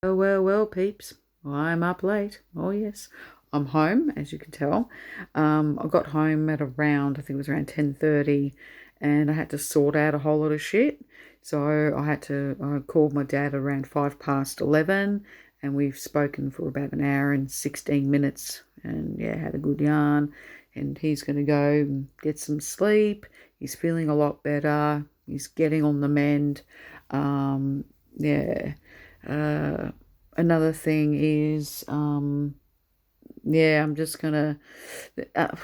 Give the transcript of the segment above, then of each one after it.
Well, peeps. I'm up late. Oh, yes. I'm home, as you can tell. I got home at around, I think it was around 10:30, and I had to sort out a whole lot of shit. So I called my dad around 11:05, and we've spoken for about an hour and 16 minutes, and yeah, had a good yarn. And he's going to go and get some sleep. He's feeling a lot better. He's getting on the mend. Yeah. Uh, Another thing is, yeah, I'm just gonna, uh,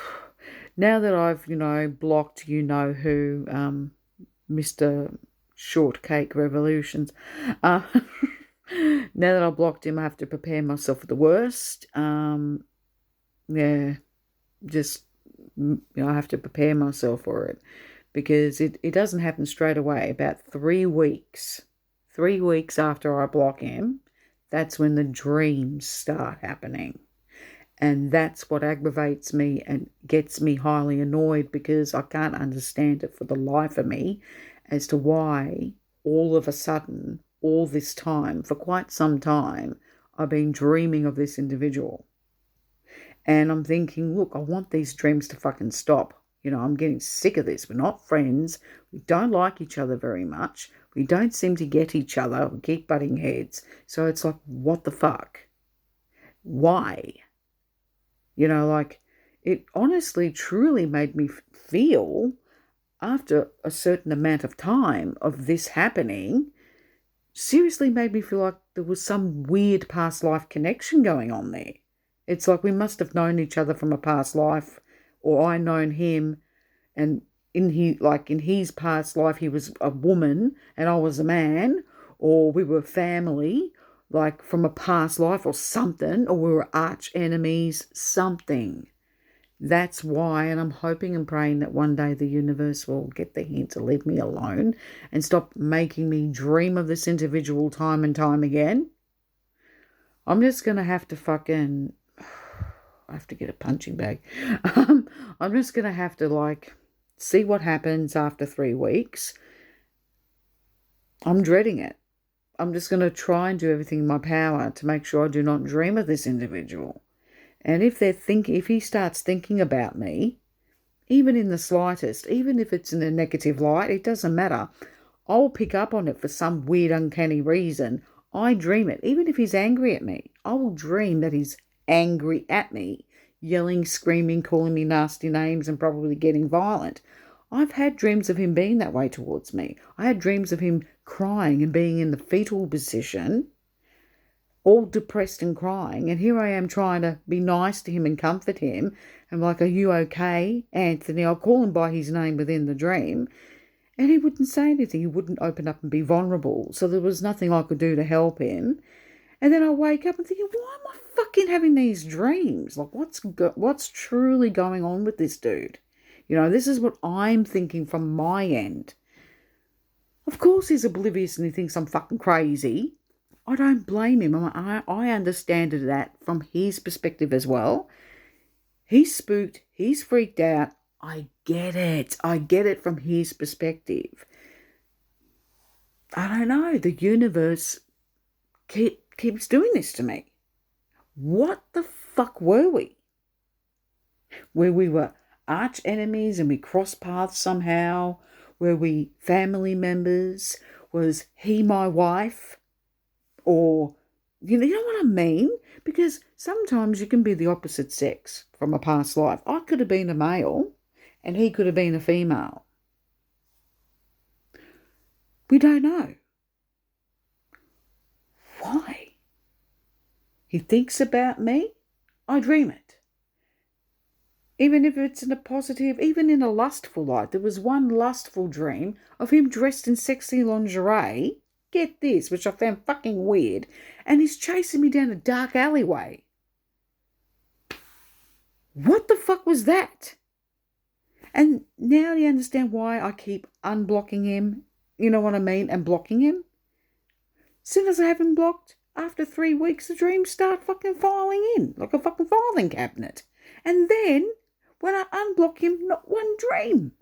now that I've, blocked, who, Mr. Shortcake Revolutions, uh, now that I've blocked him, I have to prepare myself for the worst. Yeah, just, I have to prepare myself for it because it doesn't happen straight away. About 3 weeks, 3 weeks after I block him, that's when the dreams start happening. And that's what aggravates me and gets me highly annoyed because I can't understand it for the life of me as to why all of a sudden, all this time, for quite some time, I've been dreaming of this individual. And I'm thinking, look, I want these dreams to fucking stop. I'm getting sick of this. We're not friends. We don't like each other very much. We don't seem to get each other. We keep butting heads. So it's like, what the fuck? Why? Like, it honestly, truly made me feel, after a certain amount of time of this happening, seriously made me feel like there was some weird past life connection going on there. It's like we must have known each other from a past life, or I known him, and in his past life he was a woman and I was a man, or we were family, like from a past life or something, or we were arch enemies, something. That's why, and I'm hoping and praying that one day the universe will get the hint to leave me alone and stop making me dream of this individual time and time again. I'm just going to have to fucking, I have to get a punching bag. I'm just going to have to, like, see what happens after 3 weeks. I'm dreading it. I'm just going to try and do everything in my power to make sure I do not dream of this individual. And if he starts thinking about me, even in the slightest, even if it's in a negative light, it doesn't matter. I'll pick up on it for some weird, uncanny reason. I dream it. Even if he's angry at me, I will dream that he's angry at me, yelling, screaming, calling me nasty names, and probably getting violent. I've had dreams of him being that way towards me. I had dreams of him crying and being in the fetal position, all depressed and crying. And here I am trying to be nice to him and comfort him. I'm like, are you okay, Anthony? I'll call him by his name within the dream. And he wouldn't say anything. He wouldn't open up and be vulnerable. So there was nothing I could do to help him. And then I wake up and thinking, why am I fucking having these dreams? Like, what's truly going on with this dude? This is what I'm thinking from my end. Of course he's oblivious and he thinks I'm fucking crazy. I don't blame him. I understand that from his perspective as well. He's spooked. He's freaked out. I get it. I get it from his perspective. I don't know. The universe keeps doing this to me. What the fuck were we? Where we were arch enemies and we crossed paths somehow? Were we family members? Was he my wife? Or, you know what I mean? Because sometimes you can be the opposite sex from a past life. I could have been a male and he could have been a female. We don't know. Why? He thinks about me, I dream it. Even if it's in a positive, even in a lustful light. There was one lustful dream of him dressed in sexy lingerie, get this, which I found fucking weird, and he's chasing me down a dark alleyway. What the fuck was that? And now you understand why I keep unblocking him, you know what I mean, and blocking him? As soon as I have him blocked, after 3 weeks, the dreams start fucking filing in, like a fucking filing cabinet. And then, when I unblock him, not one dream.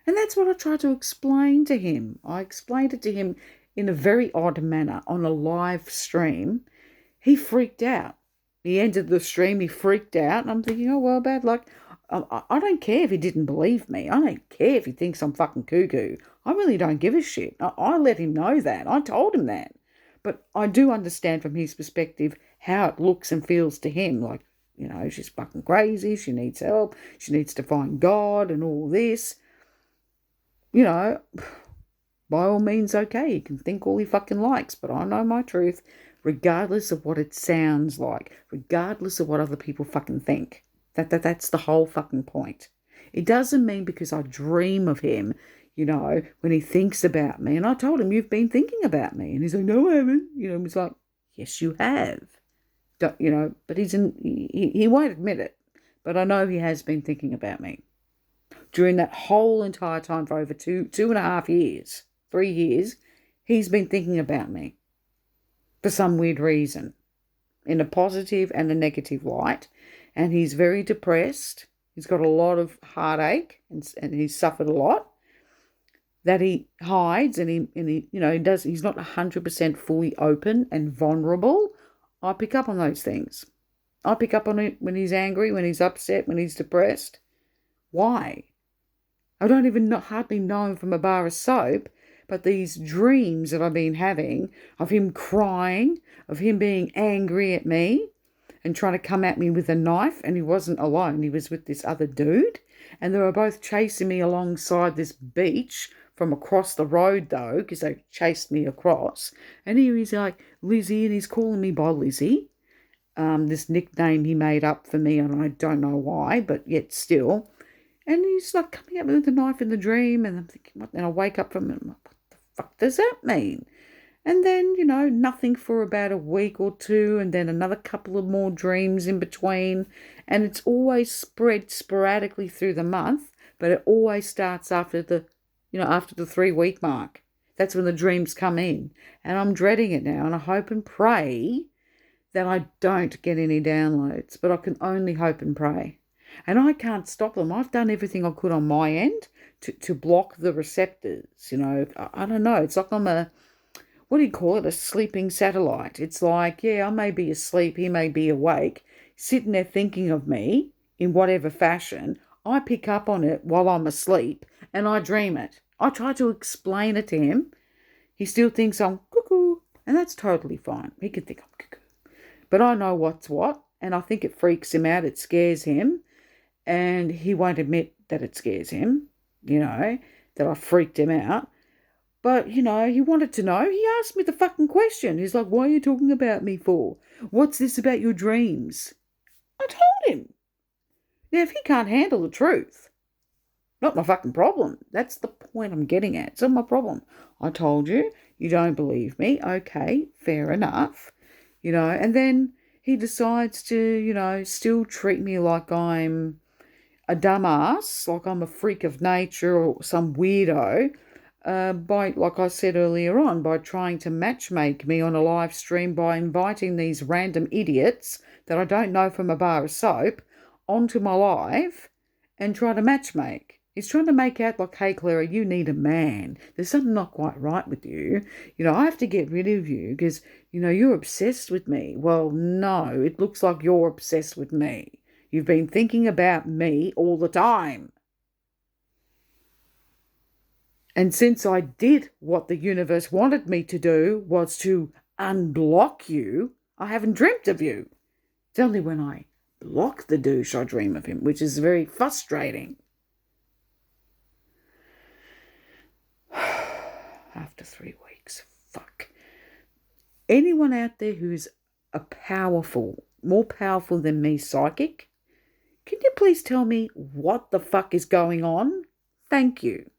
And that's what I tried to explain to him. I explained it to him in a very odd manner on a live stream, he freaked out. He ended the stream, he freaked out, and I'm thinking, oh, well, bad luck. I don't care if he didn't believe me. I don't care if he thinks I'm fucking cuckoo. I really don't give a shit. I let him know that. I told him that. But I do understand from his perspective how it looks and feels to him. Like, she's fucking crazy. She needs help. She needs to find God and all this. By all means, okay. He can think all he fucking likes. But I know my truth, regardless of what it sounds like, regardless of what other people fucking think. That's the whole fucking point. It doesn't mean because I dream of him, when he thinks about me. And I told him, you've been thinking about me. And he's like, no, I haven't. He's like, yes, you have. But he won't admit it. But I know he has been thinking about me. During that whole entire time for over 2.5 years, 3 years, he's been thinking about me for some weird reason, in a positive and a negative light. And he's very depressed. He's got a lot of heartache and he's suffered a lot that he hides, and he's not 100% fully open and vulnerable. I pick up on those things. I pick up on it when he's angry, when he's upset, when he's depressed. Why? I don't even hardly know him from a bar of soap, but these dreams that I've been having of him crying, of him being angry at me and trying to come at me with a knife, and he wasn't alone. He was with this other dude, and they were both chasing me alongside this beach from across the road, though, because they chased me across. And here he's like, Lizzie, and he's calling me by Lizzie, this nickname he made up for me, and I don't know why, but yet still. And he's like coming at me with a knife in the dream, and I'm thinking, what? And I wake up from it, and I'm like, what the fuck does that mean? And then, nothing for about a week or two, and then another couple of more dreams in between. And it's always spread sporadically through the month, but it always starts after the 3-week mark. That's when the dreams come in. And I'm dreading it now, and I hope and pray that I don't get any downloads, but I can only hope and pray. And I can't stop them. I've done everything I could on my end to block the receptors. I don't know. It's like I'm what do you call it? A sleeping satellite. It's like, yeah, I may be asleep, he may be awake, sitting there thinking of me in whatever fashion. I pick up on it while I'm asleep and I dream it. I try to explain it to him. He still thinks I'm cuckoo, and that's totally fine. He can think I'm cuckoo. But I know what's what, and I think it freaks him out. It scares him, and he won't admit that it scares him, that I freaked him out. But, he wanted to know. He asked me the fucking question. He's like, what are you talking about me for? What's this about your dreams? I told him. Now, if he can't handle the truth, not my fucking problem. That's the point I'm getting at. It's not my problem. I told you. You don't believe me. Okay, fair enough. And then he decides to, still treat me like I'm a dumbass, like I'm a freak of nature or some weirdo, by, like I said earlier on, by trying to matchmake me on a live stream by inviting these random idiots that I don't know from a bar of soap onto my live and try to matchmake. He's trying to make out like, hey, Clara, you need a man. There's something not quite right with you. I have to get rid of you because, you're obsessed with me. Well, no, it looks like you're obsessed with me. You've been thinking about me all the time. And since I did what the universe wanted me to do, was to unblock you, I haven't dreamt of you. It's only when I block the douche I dream of him, which is very frustrating. After 3 weeks, fuck. Anyone out there who's more powerful than me psychic, can you please tell me what the fuck is going on? Thank you.